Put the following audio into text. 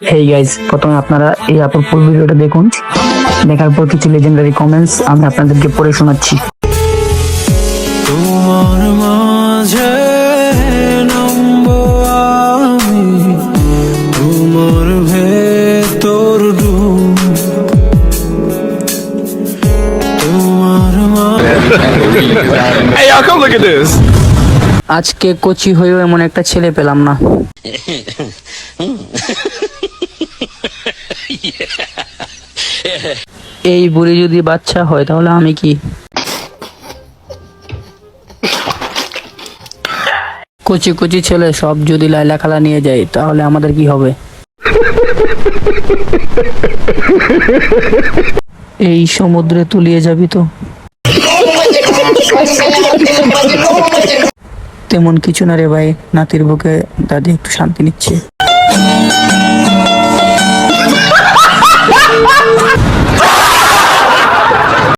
Hey guys, প্রথমে আপনারা এই আপুর ফুল ভিডিওটা দেখুন। দেখার পর কিছু লেজেন্ডারি কমেন্টস আমি আপনাদেরকে পড়ে শোনাচ্ছি। তোমার মাঝে নামবো আমি, তোমার ভেতর ডুব, তোমার Hey, y'all, come look at this. আজকে কোচি হয়েও এমন একটা ছেলে পেলাম না। এই বুড়ি যদি বাচ্চা হয় তাহলে আমি কি? কচি কচি ছেলে সব যদি লাইলা খালা নিয়ে যায় তাহলে আমাদের কি হবে? এই সমুদ্রে তলিয়ে যাবি তো? তেমন কিছু না রে ভাই, নাতির বুকে দাদি একটু শান্তি নিচ্ছে।